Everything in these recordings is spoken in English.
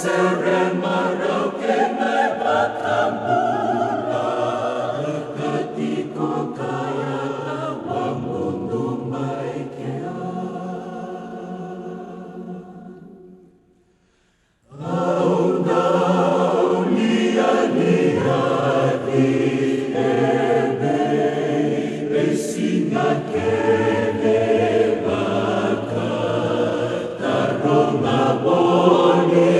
Seren marau kenai batambula ketiko kaya awam mundu mai kea au dau lia di ebe esinga kele baka taroma boni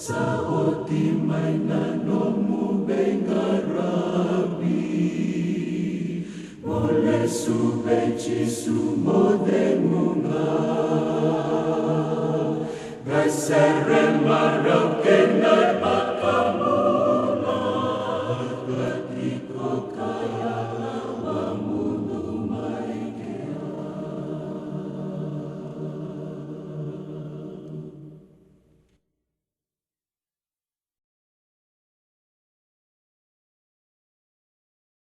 Saoti mai nanomu bengarabi Mole su beci su modemunga Besere marau kenai bakam